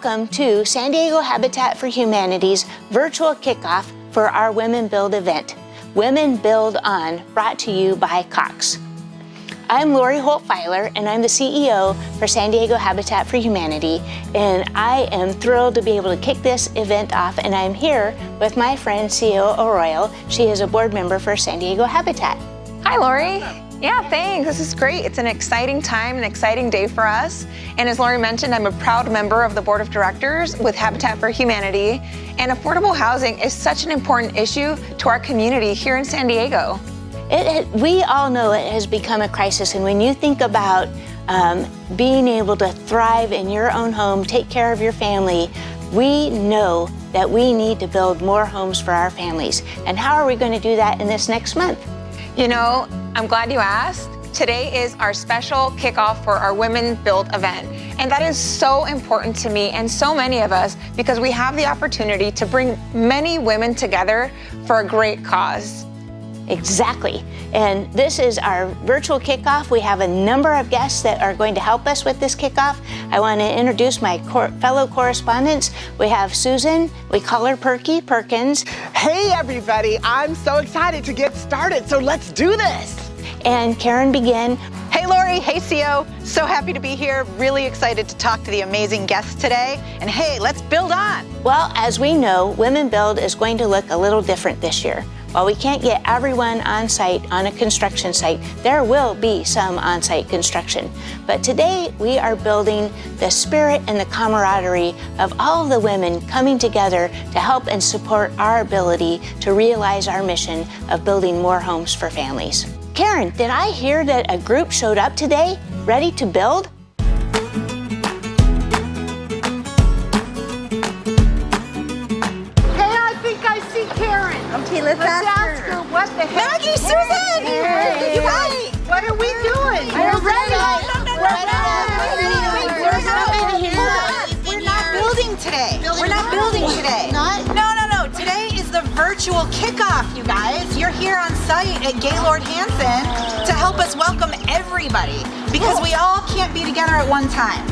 Welcome to San Diego Habitat for Humanity's virtual kickoff for our Women Build event, Women Build On, brought to you by Cox. I'm Lori Holt-Filer, and I'm the CEO for San Diego Habitat for Humanity, and I am thrilled to be able to kick this event off, and I'm here with my friend, CEO Arroyo. She is a board member for San Diego Habitat. Hi, Lori. Yeah, thanks. This is great. It's an exciting time, an exciting day for us. And as Lori mentioned, I'm a proud member of the board of directors with Habitat for Humanity. And affordable housing is such an important issue to our community here in San Diego. We all know it has become a crisis, and when you think about being able to thrive in your own home, take care of your family, we know that we need to build more homes for our families. And how are we going to do that in this next month? You know, I'm glad you asked. Today is our special kickoff for our Women Build event. And that is so important to me and so many of us because we have the opportunity to bring many women together for a great cause. Exactly. And this is our virtual kickoff. We have a number of guests that are going to help us with this kickoff. I want to introduce my fellow correspondents. We have Susan, we call her Perky Perkins. Hey everybody, I'm so excited to get started, so let's do this. And Karen Begin. Hey Lori, hey CO, so happy to be here, really excited to talk to the amazing guests today, and hey, let's build on. Well, as we know, Women Build is going to look a little different this year. While we can't get everyone on site on a construction site, there will be some on-site construction. But today we are building the spirit and the camaraderie of all of the women coming together to help and support our ability to realize our mission of building more homes for families. Karen, did I hear that a group showed up today ready to build? Okay, let's ask her what the heck. Maggie, Susan! Hey. You guys! What are we doing? We're ready! We're not building today. We're not building today. No. Today is the virtual kickoff, you guys. You're here on site at Gaylord Hansen to help us welcome everybody because we all can't be together at one time.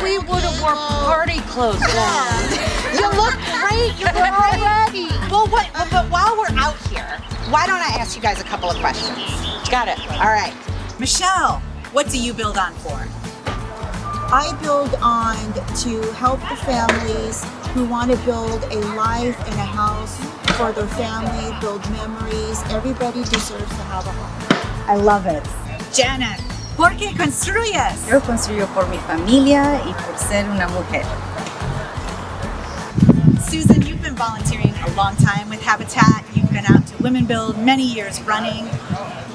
We would have wore party clothes. You look great. You look ready. Well, but while we're out here, why don't I ask you guys a couple of questions? Got it. All right. Michelle, what do you build on for? I build on to help the families who want to build a life and a house for their family, build memories. Everybody deserves to have a home. I love it. Janet, ¿por qué construyes? Yo construyo por mi familia y por ser una mujer. Susan, you've been volunteering a long time with Habitat. You've been out to Women Build many years running.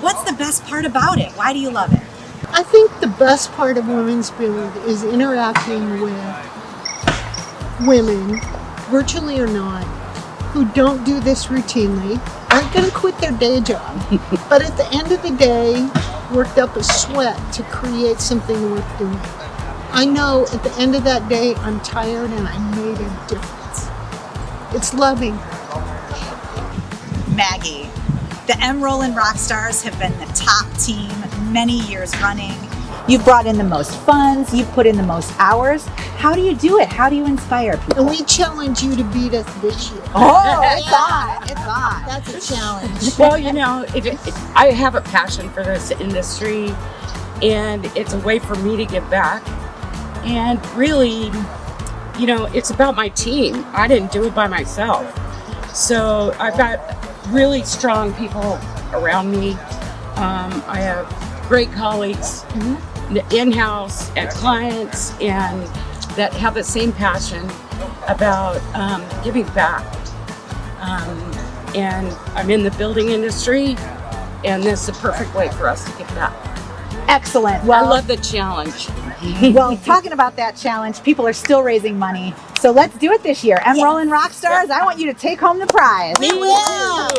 What's the best part about it? Why do you love it? I think the best part of Women's Build is interacting with women, virtually or not, who don't do this routinely, aren't going to quit their day job, but at the end of the day, worked up a sweat to create something worth doing. I know at the end of that day, I'm tired and I made a difference. It's loving. Maggie, the Emerald Rockstars have been the top team many years running. You've brought in the most funds, you've put in the most hours. How do you do it? How do you inspire people? And we challenge you to beat us this year. Oh, it's on. It's on. That's a challenge. Well, you know, I have a passion for this industry, and it's a way for me to give back. And really, you know, it's about my team. I didn't do it by myself. So I've got really strong people around me. I have great colleagues in-house and clients and that have the same passion about giving back. And I'm in the building industry, and this is a perfect way for us to give back. Excellent. Well, I love the challenge. Well, talking about that challenge, people are still raising money. So let's do it this year. Emerald and Rockstars, I want you to take home the prize. We will.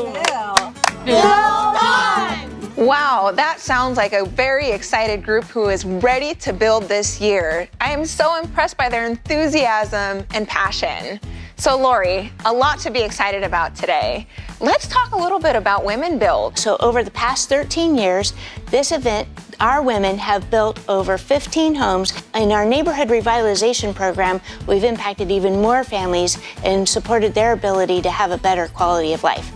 Build on! Wow, that sounds like a very excited group who is ready to build this year. I am so impressed by their enthusiasm and passion. So Lori, a lot to be excited about today. Let's talk a little bit about Women Build. So over the past 13 years, this event, our women have built over 15 homes. In our neighborhood revitalization program, we've impacted even more families and supported their ability to have a better quality of life.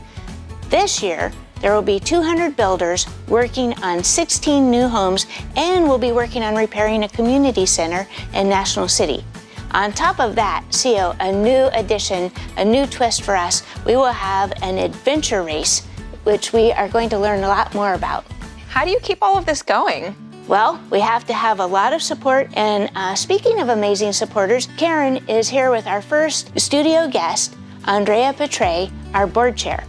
This year, there will be 200 builders working on 16 new homes, and we'll be working on repairing a community center in National City. On top of that, CO, a new addition, a new twist for us, we will have an adventure race, which we are going to learn a lot more about. How do you keep all of this going? Well, we have to have a lot of support, and speaking of amazing supporters, Karen is here with our first studio guest, Andrea Petre, our board chair.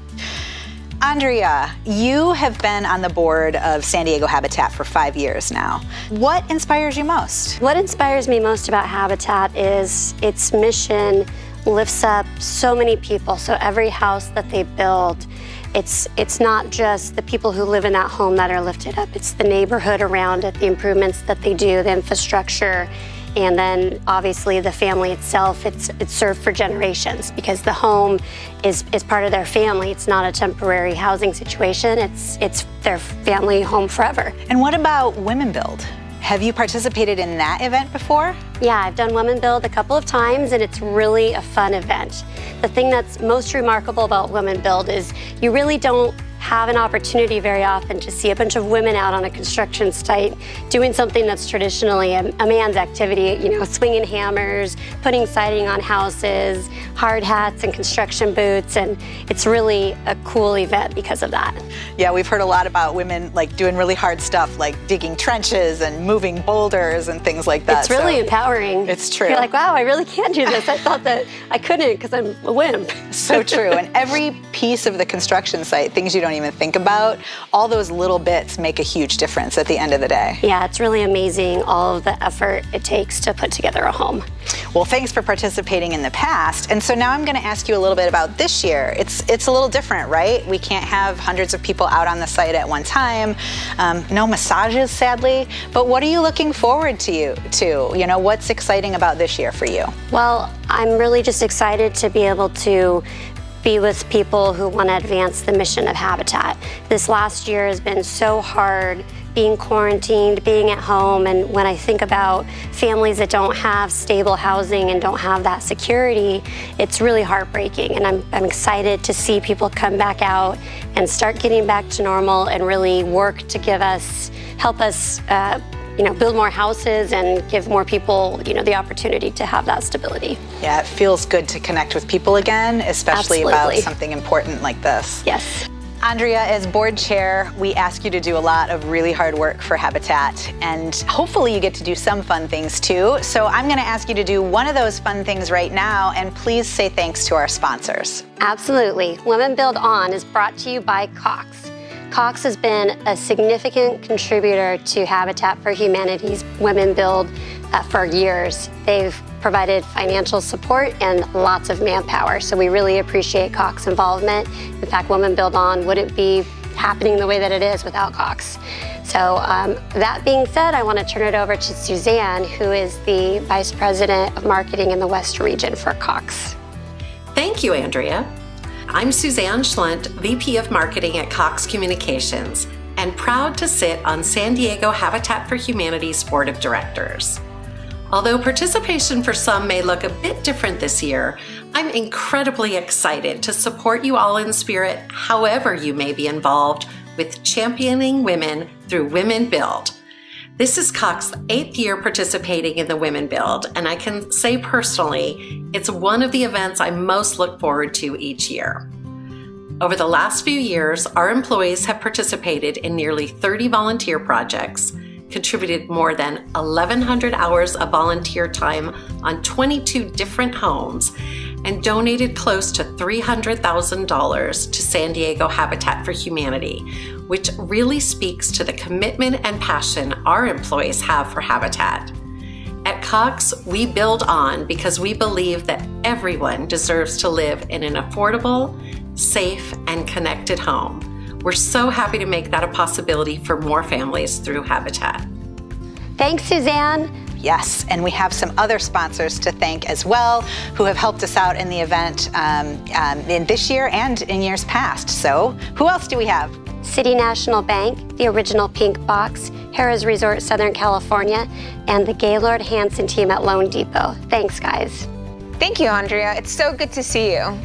Andrea, you have been on the board of San Diego Habitat for 5 years now. What inspires you most? What inspires me most about Habitat is its mission lifts up so many people. So every house that they build, it's not just the people who live in that home that are lifted up. It's the neighborhood around it, the improvements that they do, the infrastructure, and then obviously the family itself. It's served for generations because the home is part of their family. It's not a temporary housing situation. It's their family home forever. And what about Women Build? Have you participated in that event before? Yeah, I've done Women Build a couple of times, and it's really a fun event. The thing that's most remarkable about Women Build is you really don't have an opportunity very often to see a bunch of women out on a construction site doing something that's traditionally a man's activity, you know, swinging hammers, putting siding on houses, hard hats and construction boots, and it's really a cool event because of that. Yeah, we've heard a lot about women like doing really hard stuff like digging trenches and moving boulders and things like that. It's really empowering. It's true. You're like, wow, I really can do this. I thought that I couldn't because I'm a wimp. So true. And every piece of the construction site, things you don't even think about, all those little bits make a huge difference at the end of the day. Yeah, it's really amazing all of the effort it takes to put together a home. Well, thanks for participating in the past. And so now I'm going to ask you a little bit about this year. It's a little different, right? We can't have hundreds of people out on the site at one time. No massages, sadly. But what are you looking forward to? You know, what's exciting about this year for you? Well, I'm really just excited to be able to be with people who want to advance the mission of Habitat. This last year has been so hard, being quarantined, being at home, and when I think about families that don't have stable housing and don't have that security, it's really heartbreaking. And I'm excited to see people come back out and start getting back to normal and really work to help us build more houses and give more people, the opportunity to have that stability. Yeah, it feels good to connect with people again, especially about something important like this. Yes. Andrea, as board chair, we ask you to do a lot of really hard work for Habitat, and hopefully you get to do some fun things too. So I'm going to ask you to do one of those fun things right now, and please say thanks to our sponsors. Absolutely. Women Build On is brought to you by Cox. Cox has been a significant contributor to Habitat for Humanity's Women Build for years. They've provided financial support and lots of manpower, so we really appreciate Cox involvement. In fact, Women Build On wouldn't be happening the way that it is without Cox. So that being said, I want to turn it over to Suzanne, who is the Vice President of Marketing in the West region for Cox. Thank you, Andrea. I'm Suzanne Schlunt, VP of Marketing at Cox Communications, and proud to sit on San Diego Habitat for Humanity's Board of Directors. Although participation for some may look a bit different this year, I'm incredibly excited to support you all in spirit, however you may be involved with championing women through Women Build. This is Cox's 8th year participating in the Women Build, and I can say personally, it's one of the events I most look forward to each year. Over the last few years, our employees have participated in nearly 30 volunteer projects, contributed more than 1,100 hours of volunteer time on 22 different homes, and donated close to $300,000 to San Diego Habitat for Humanity, which really speaks to the commitment and passion our employees have for Habitat. At Cox, we build on because we believe that everyone deserves to live in an affordable, safe, and connected home. We're so happy to make that a possibility for more families through Habitat. Thanks, Suzanne. Yes, and we have some other sponsors to thank as well who have helped us out in the event in this year and in years past. So who else do we have? City National Bank, the original Pink Box, Harrah's Resort Southern California, and the Gaylord Hanson team at Loan Depot. Thanks, guys. Thank you, Andrea. It's so good to see you.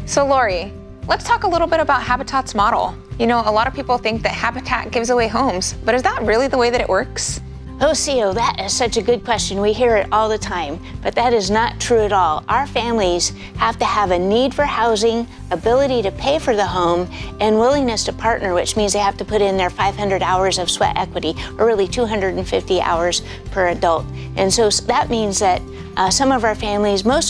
So, Lori, let's talk a little bit about Habitat's model. You know, a lot of people think that Habitat gives away homes, but is that really the way that it works? Oh, Theo, that is such a good question. We hear it all the time, but that is not true at all. Our families have to have a need for housing, ability to pay for the home, and willingness to partner, which means they have to put in their 500 hours of sweat equity, or really 250 hours per adult. And so that means that most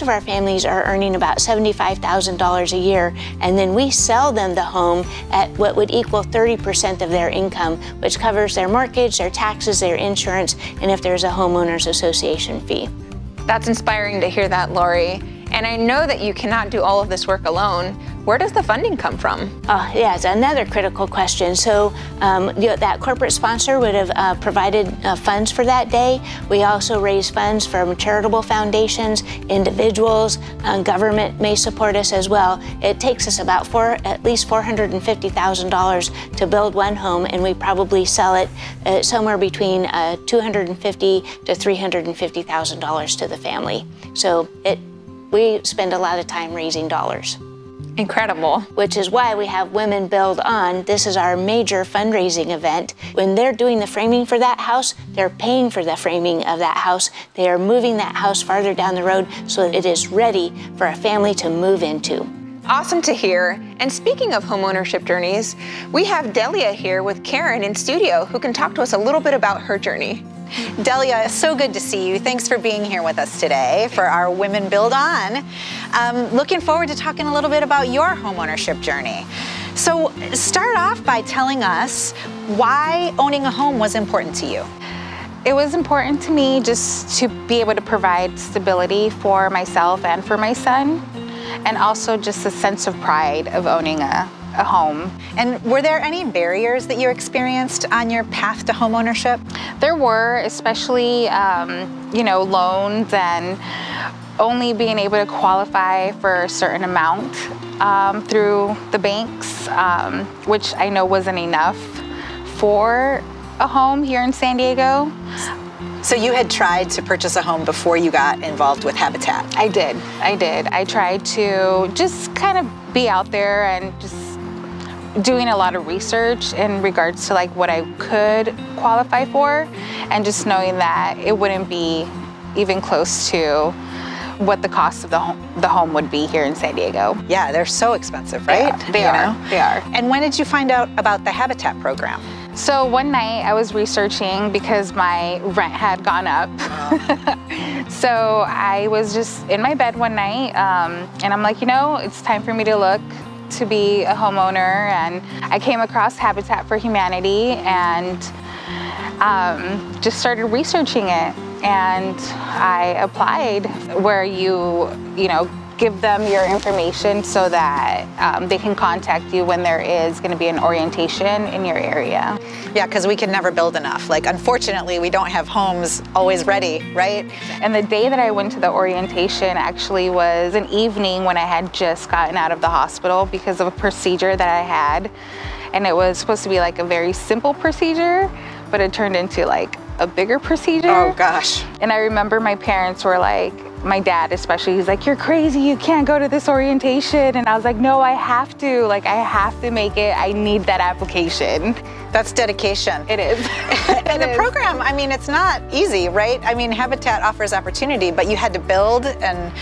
of our families are earning about $75,000 a year, and then we sell them the home at what would equal 30% of their income, which covers their mortgage, their taxes, their insurance, and if there's a homeowners association fee. That's inspiring to hear that, Lori. And I know that you cannot do all of this work alone. Where does the funding come from? Oh, yeah, it's another critical question. So that corporate sponsor would have provided funds for that day. We also raise funds from charitable foundations, individuals, government may support us as well. It takes us about at least $450,000 to build one home, and we probably sell it somewhere between $250,000 to $350,000 to the family. So we spend a lot of time raising dollars. Incredible. Which is why we have Women Build On. This is our major fundraising event. When they're doing the framing for that house, they're paying for the framing of that house. They are moving that house farther down the road so that it is ready for a family to move into. Awesome to hear. And speaking of homeownership journeys, we have Delia here with Karen in studio who can talk to us a little bit about her journey. Delia, it's so good to see you. Thanks for being here with us today for our Women Build On. Looking forward to talking a little bit about your homeownership journey. So start off by telling us why owning a home was important to you. It was important to me just to be able to provide stability for myself and for my son, and also just a sense of pride of owning a home. And were there any barriers that you experienced on your path to homeownership? There were, especially, loans and only being able to qualify for a certain amount through the banks, which I know wasn't enough for a home here in San Diego. So you had tried to purchase a home before you got involved with Habitat? I did. I tried to just kind of be out there and just doing a lot of research in regards to like what I could qualify for, and just knowing that it wouldn't be even close to what the cost of the home would be here in San Diego. Yeah, they're so expensive, right? They are. And when did you find out about the Habitat program? So one night I was researching because my rent had gone up. So I was just in my bed one night and I'm like, it's time for me to look to be a homeowner, and I came across Habitat for Humanity and just started researching it, and I applied where you give them your information so that they can contact you when there is going to be an orientation in your area. Yeah, because we can never build enough. Like, unfortunately, we don't have homes always ready, right? And the day that I went to the orientation actually was an evening when I had just gotten out of the hospital because of a procedure that I had. And it was supposed to be like a very simple procedure, but it turned into like a bigger procedure. Oh gosh. And I remember my parents were like, my dad especially, he's like, "You're crazy, you can't go to this orientation." And I was like, "No, I have to. Like, I have to make it. I need that application." That's dedication. It is. And the program, I mean, it's not easy, right? I mean, Habitat offers opportunity, but you had to build, and,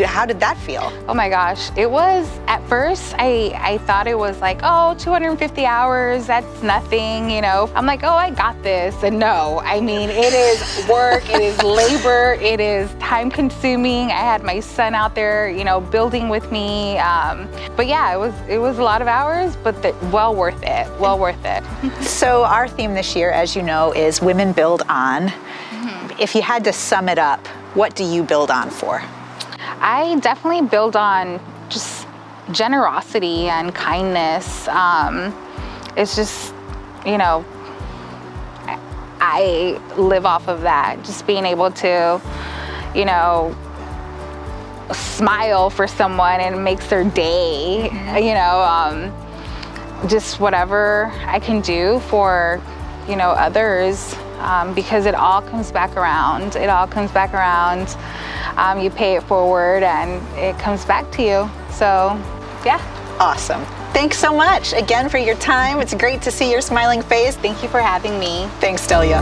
how did that feel? Oh my gosh. It was, at first, I thought it was like, 250 hours, that's nothing, I'm like, I got this. And no, I mean, it is work, it is labor, it is time consuming. I had my son out there, building with me. But yeah, it was a lot of hours, but well worth it, well worth it. So our theme this year, as you know, is Women Build On. Mm-hmm. If you had to sum it up, what do you build on for? I definitely build on just generosity and kindness. It's just, I live off of that. Just being able to, you know, smile for someone and it makes their day, you know, just whatever I can do for, you know, others, because it all comes back around. It all comes back around. You pay it forward and it comes back to you. So, yeah. Awesome. Thanks so much again for your time. It's great to see your smiling face. Thank you for having me. Thanks, Delia.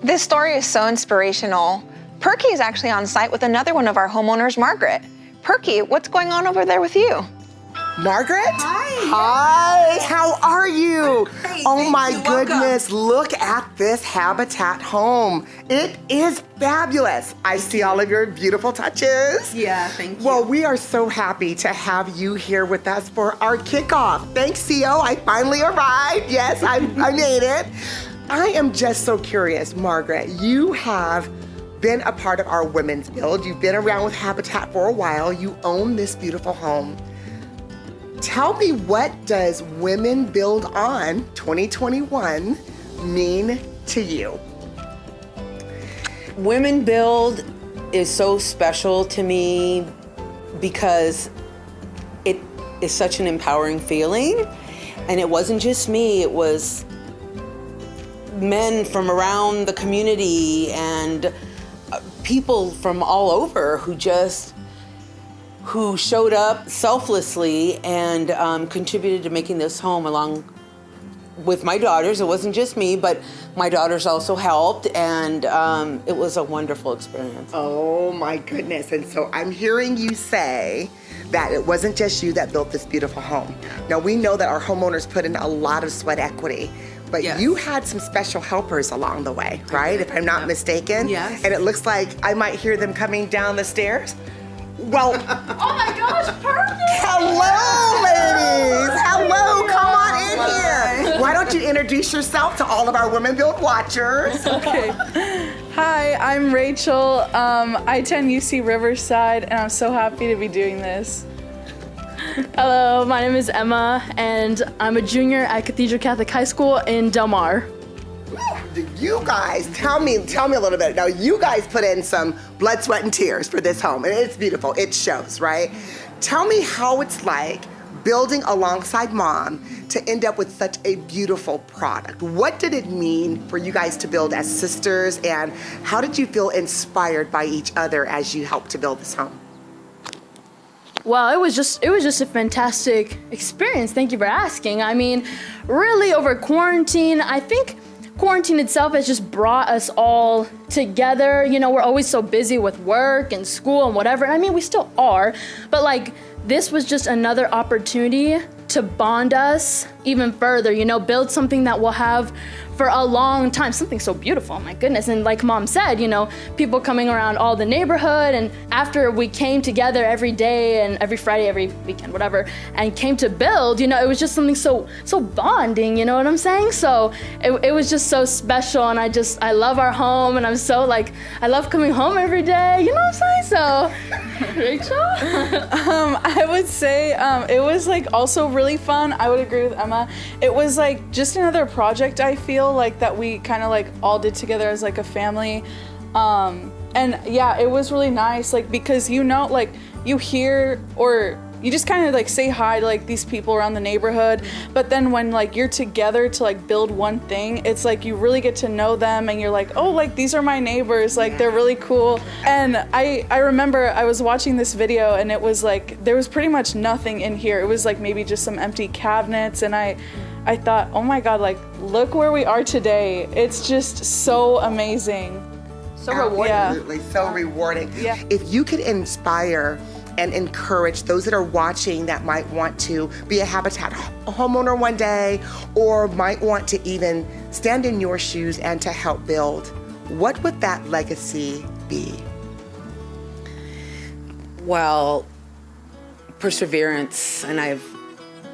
This story is so inspirational. Perky is actually on site with another one of our homeowners, Margaret. Perky, what's going on over there with you? Margaret? Hi. Hi, how are you? Great, Oh thank my you. Welcome. goodness, look at this Habitat home. It is fabulous. I see all of your beautiful touches. Yeah, thank you. Well, we are so happy to have you here with us for our kickoff. Thanks, CO, I finally arrived. Yes, I made it. I am just so curious, Margaret, you have been a part of our Women's Build. You've been around with Habitat for a while. You own this beautiful home. Tell me, what does Women Build On 2021 mean to you? Women Build is so special to me because it is such an empowering feeling. And it wasn't just me, it was men from around the community and people from all over who showed up selflessly and contributed to making this home along with my daughters. It wasn't just me, but my daughters also helped, and it was a wonderful experience. Oh my goodness. And so I'm hearing you say that it wasn't just you that built this beautiful home. Now, we know that our homeowners put in a lot of sweat equity, but Yes. you had some special helpers along the way, right? If I'm not mistaken. Yes. And it looks like I might hear them coming down the stairs. Well, Oh my gosh, perfect! hello, ladies. Hello, come on in here. Why don't you introduce yourself to all of our Women Build watchers? Okay. Hi, I'm Rachel. I attend UC Riverside, and I'm so happy to be doing this. Hello, my name is Emma, and I'm a junior at Cathedral Catholic High School in Del Mar. You guys, tell me a little bit. Now, you guys put in some blood, sweat, and tears for this home, and it's beautiful. It shows, right? Tell me how it's like building alongside Mom to end up with such a beautiful product. What did it mean for you guys to build as sisters, and how did you feel inspired by each other as you helped to build this home? Well, it was just a fantastic experience. Thank you for asking. I mean, really over quarantine, I think quarantine itself has just brought us all together. You know, we're always so busy with work and school and whatever. I mean, we still are, but like this was just another opportunity to bond us even further, you know, build something that we'll have for a long time, something so beautiful, my goodness. And like Mom said, you know, people coming around all the neighborhood, and after we came together every day and every Friday, every weekend, whatever, and came to build, you know, it was just something so bonding, you know what I'm saying? So it was just so special, and I love our home, and I'm so like, I love coming home every day, you know what I'm saying? So, Rachel? I would say it was like also really fun. I would agree with Emma. It was like just another project, I feel like, that we kind of like all did together as like a family. And yeah, it was really nice, like, because you know, like you hear or you just kind of like say hi to like these people around the neighborhood, but then when like you're together to like build one thing, it's like you really get to know them, and you're like, oh, like these are my neighbors, like they're really cool. And I remember I was watching this video, and it was like there was pretty much nothing in here. It was like maybe just some empty cabinets, and I thought, oh my God, like look where we are today. It's just so amazing. So rewarding. Absolutely, so rewarding. Yeah. If you could inspire and encourage those that are watching that might want to be a Habitat homeowner one day, or might want to even stand in your shoes and to help build, what would that legacy be? Well, perseverance, and I've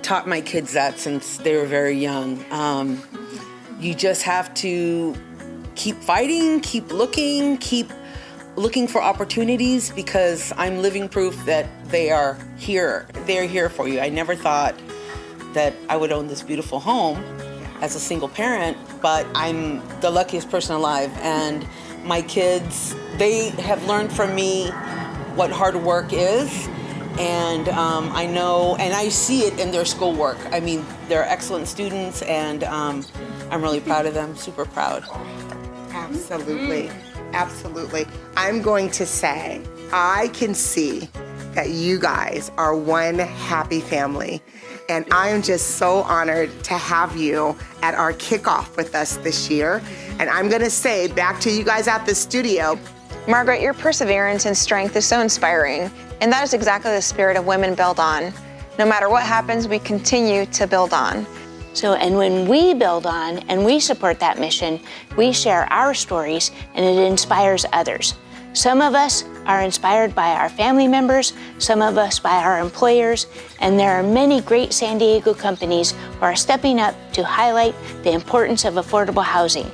taught my kids that since they were very young. You just have to keep fighting, keep looking, keep looking for opportunities because I'm living proof that they are here. They're here for you. I never thought that I would own this beautiful home as a single parent, but I'm the luckiest person alive. And my kids, they have learned from me what hard work is. And I know, and I see it in their schoolwork. I mean, they're excellent students, and I'm really proud of them, super proud. Absolutely, absolutely. I'm going to say, I can see that you guys are one happy family. And I am just so honored to have you at our kickoff with us this year. And I'm gonna say back to you guys at the studio. Margaret, your perseverance and strength is so inspiring, and that is exactly the spirit of Women Build On. No matter what happens, we continue to build on. So, and when we build on and we support that mission, we share our stories and it inspires others. Some of us are inspired by our family members, some of us by our employers, and there are many great San Diego companies who are stepping up to highlight the importance of affordable housing.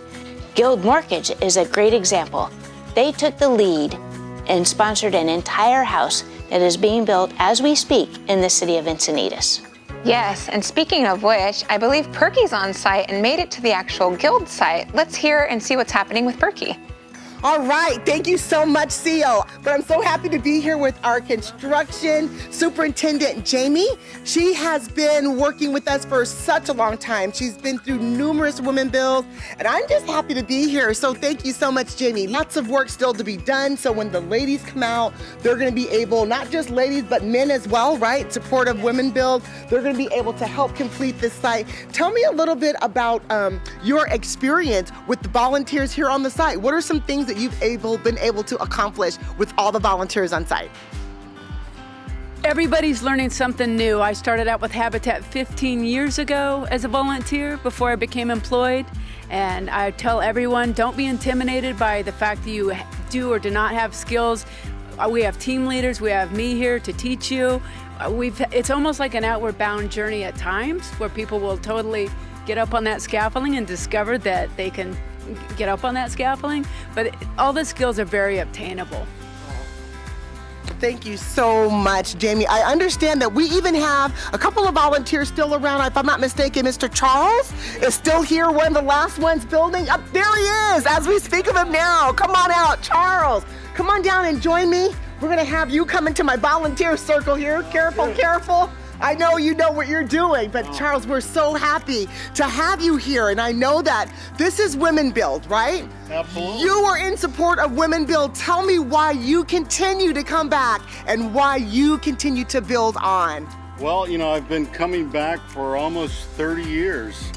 Guild Mortgage is a great example. They took the lead and sponsored an entire house that is being built as we speak in the city of Encinitas. Yes, and speaking of which, I believe Perky's on site and made it to the actual Guild site. Let's hear and see what's happening with Perky. All right, thank you so much, CEO. But I'm so happy to be here with our construction superintendent, Jamie. She has been working with us for such a long time. She's been through numerous women builds, and I'm just happy to be here. So thank you so much, Jamie. Lots of work still to be done. So when the ladies come out, they're gonna be able, not just ladies, but men as well, right? Supportive women build. They're gonna be able to help complete this site. Tell me a little bit about your experience with the volunteers here on the site. What are some things that you've been able to accomplish with all the volunteers on site? Everybody's learning something new. I started out with Habitat 15 years ago as a volunteer before I became employed. And I tell everyone, don't be intimidated by the fact that you do or do not have skills. We have team leaders, we have me here to teach you. It's almost like an outward bound journey at times where people will totally get up on that scaffolding and discover that they can get up on that scaffolding, but all the skills are very obtainable. Thank you so much, Jamie. I understand that we even have a couple of volunteers still around. If I'm not mistaken, Mr. Charles is still here, one of the last ones building. Up there he is, as we speak of him now. Come on out, Charles. Come on down and join me. We're gonna have you come into my volunteer circle here. Careful, careful. I know you know what you're doing, but Charles, we're so happy to have you here. And I know that this is Women Build, right? Absolutely. You are in support of Women Build. Tell me why you continue to come back and why you continue to build on. Well, you know, I've been coming back for almost 30 years.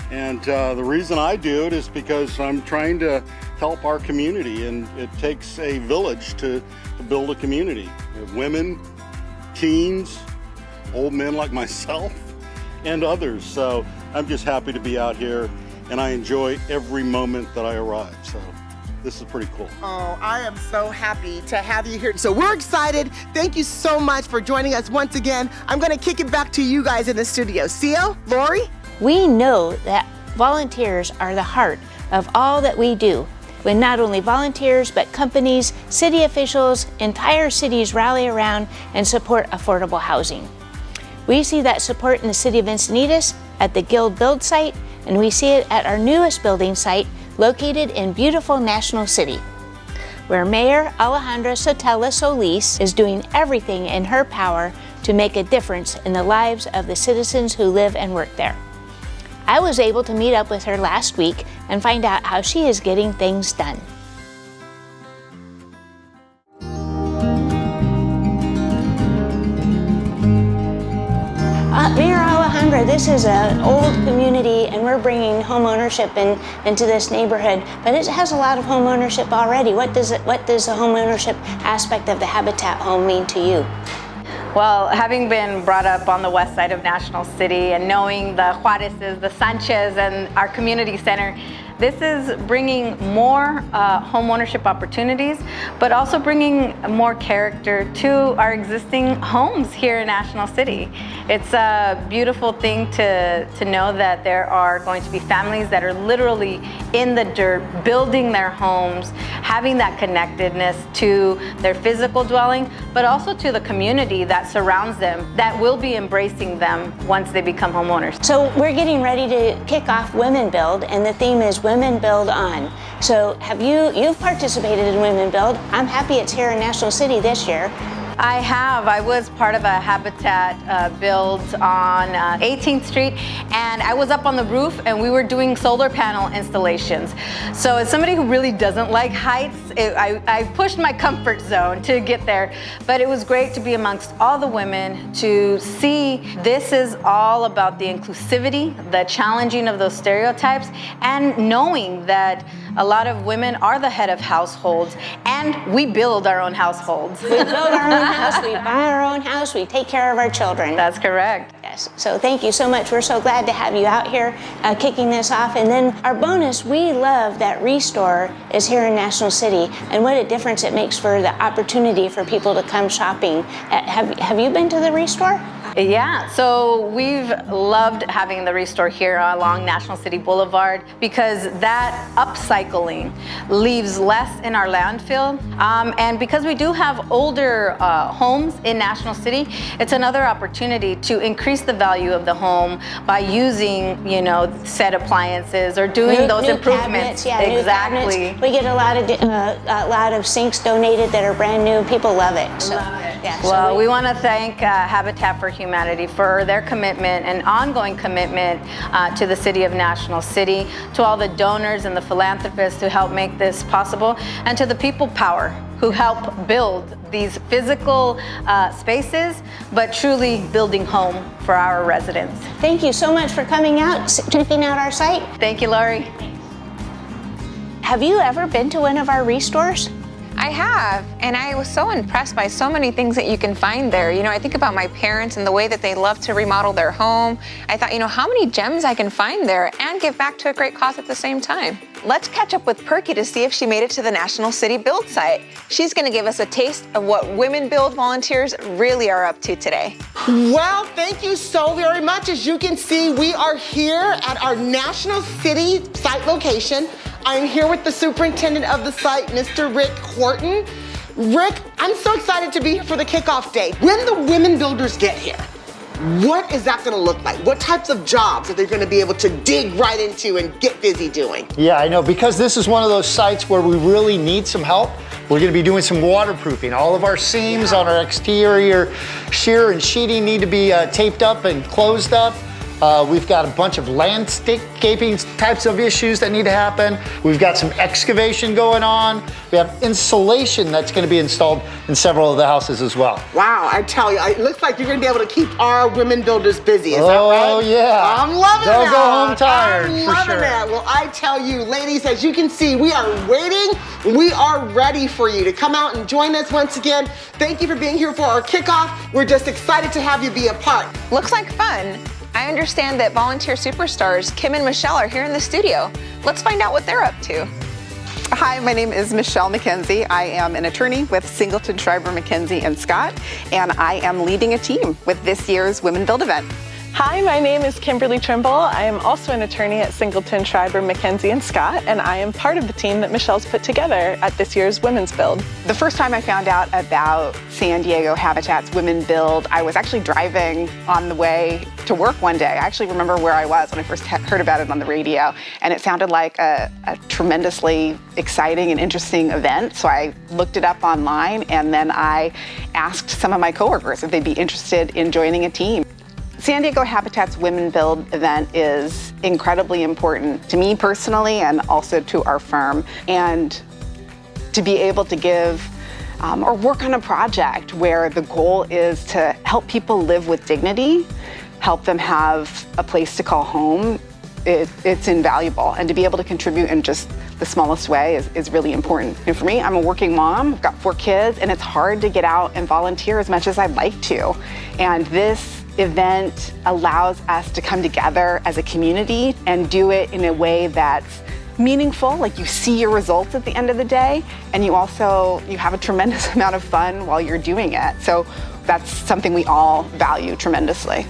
And the reason I do it is because I'm trying to help our community. And it takes a village to build a community. We have women, teens, old men like myself, and others. So I'm just happy to be out here, and I enjoy every moment that I arrive. So this is pretty cool. Oh, I am so happy to have you here. So we're excited. Thank you so much for joining us once again. I'm gonna kick it back to you guys in the studio. CEO, Lori? We know that volunteers are the heart of all that we do. When not only volunteers, but companies, city officials, entire cities rally around and support affordable housing. We see that support in the city of Encinitas at the Guild Build site, and we see it at our newest building site located in beautiful National City, where Mayor Alejandra Sotelo Solis is doing everything in her power to make a difference in the lives of the citizens who live and work there. I was able to meet up with her last week and find out how she is getting things done. Mayor Alejandra, this is an old community and we're bringing home ownership into this neighborhood, but it has a lot of home ownership already. What does the home ownership aspect of the Habitat home mean to you? Well, having been brought up on the west side of National City and knowing the Juarez's, the Sanchez, and our community center, this is bringing more home ownership opportunities, but also bringing more character to our existing homes here in National City. It's a beautiful thing to know that there are going to be families that are literally in the dirt, building their homes, having that connectedness to their physical dwelling, but also to the community that surrounds them, that will be embracing them once they become homeowners. So we're getting ready to kick off Women Build, and the theme is Women Build On. So you've participated in Women Build. I'm happy it's here in National City this year. I have. I was part of a Habitat build on 18th Street, and I was up on the roof and we were doing solar panel installations. So as somebody who really doesn't like heights, I pushed my comfort zone to get there, but it was great to be amongst all the women to see this is all about the inclusivity, the challenging of those stereotypes, and knowing that a lot of women are the head of households, and we build our own households. We build our own house, we buy our own house, we take care of our children. That's correct. Yes, so thank you so much. We're so glad to have you out here kicking this off. And then our bonus, we love that Restore is here in National City, and what a difference it makes for the opportunity for people to come shopping. Have you been to the Restore? Yeah, so we've loved having the Restore here along National City Boulevard because that upcycling leaves less in our landfill. And because we do have older homes in National City, it's another opportunity to increase the value of the home by using, set appliances or doing those new improvements. Cabinets, yeah, exactly. New cabinets. We get a lot of sinks donated that are brand new. People love it. So, love it. Yeah, well, we want to thank Habitat for Humanity for their commitment and ongoing commitment to the city of National City, to all the donors and the philanthropists who help make this possible, and to the people power who help build these physical spaces, but truly building home for our residents. Thank you so much for coming out, checking out our site. Thank you, Lori. Have you ever been to one of our Restores? I have, and I was so impressed by so many things that you can find there. I think about my parents and the way that they love to remodel their home. I thought, how many gems I can find there and give back to a great cause at the same time. Let's catch up with Perky to see if she made it to the National City Build site. She's gonna give us a taste of what Women Build volunteers really are up to today. Well, thank you so very much. As you can see, we are here at our National City site location. I'm here with the superintendent of the site, Mr. Rick Horton. Rick, I'm so excited to be here for the kickoff day. When the women builders get here, what is that gonna look like? What types of jobs are they gonna be able to dig right into and get busy doing? Yeah, I know, because this is one of those sites where we really need some help. We're gonna be doing some waterproofing. All of our seams on our exterior shear and sheeting need to be taped up and closed up. We've got a bunch of landscaping types of issues that need to happen. We've got some excavation going on. We have insulation that's going to be installed in several of the houses as well. Wow, I tell you, it looks like you're going to be able to keep our women builders busy. Is that right? Oh, yeah. I'm loving it. They'll go home tired, I'm for loving sure. it. Well, I tell you, ladies, as you can see, we are waiting. We are ready for you to come out and join us once again. Thank you for being here for our kickoff. We're just excited to have you be a part. Looks like fun. I understand that volunteer superstars Kim and Michelle are here in the studio. Let's find out what they're up to. Hi, my name is Michelle McKenzie. I am an attorney with Singleton, Schreiber, McKenzie & Scott, and I am leading a team with this year's Women Build event. Hi, my name is Kimberly Trimble. I am also an attorney at Singleton, Schreiber, McKenzie & Scott, and I am part of the team that Michelle's put together at this year's Women's Build. The first time I found out about San Diego Habitat's Women Build, I was actually driving on the way to work one day. I actually remember where I was when I first heard about it on the radio, and it sounded like a tremendously exciting and interesting event. So I looked it up online, and then I asked some of my coworkers if they'd be interested in joining a team. San Diego Habitat's Women Build event is incredibly important to me personally and also to our firm. And to be able to give or work on a project where the goal is to help people live with dignity, help them have a place to call home, it's invaluable. And to be able to contribute in just the smallest way is really important. And for me, I'm a working mom, I've got 4 kids, and it's hard to get out and volunteer as much as I'd like to. And this event allows us to come together as a community and do it in a way that's meaningful, like you see your results at the end of the day, and you have a tremendous amount of fun while you're doing it. So that's something we all value tremendously.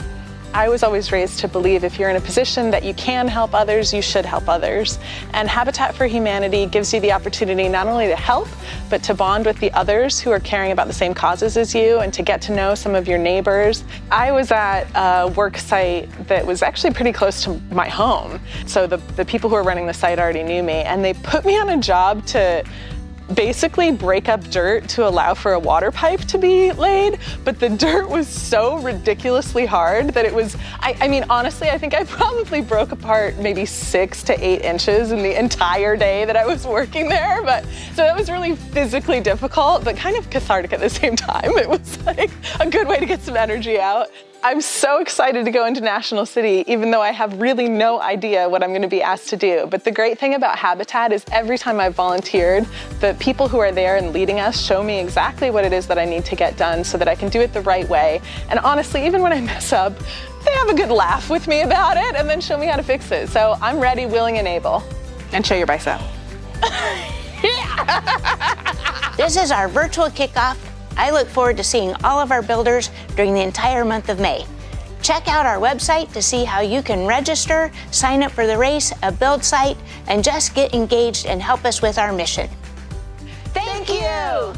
I was always raised to believe if you're in a position that you can help others, you should help others. And Habitat for Humanity gives you the opportunity not only to help, but to bond with the others who are caring about the same causes as you and to get to know some of your neighbors. I was at a work site that was actually pretty close to my home. So the people who were running the site already knew me, and they put me on a job to basically break up dirt to allow for a water pipe to be laid, but the dirt was so ridiculously hard that it was, I mean, honestly, I think I probably broke apart maybe 6 to 8 inches in the entire day that I was working there, but so that was really physically difficult, but kind of cathartic at the same time. It was like a good way to get some energy out. I'm so excited to go into National City, even though I have really no idea what I'm going to be asked to do. But the great thing about Habitat is every time I've volunteered, the people who are there and leading us show me exactly what it is that I need to get done so that I can do it the right way. And honestly, even when I mess up, they have a good laugh with me about it and then show me how to fix it. So I'm ready, willing, and able. And show your bicep. This is our virtual kickoff. I look forward to seeing all of our builders during the entire month of May. Check out our website to see how you can register, sign up for the race, a build site, and just get engaged and help us with our mission. Thank you!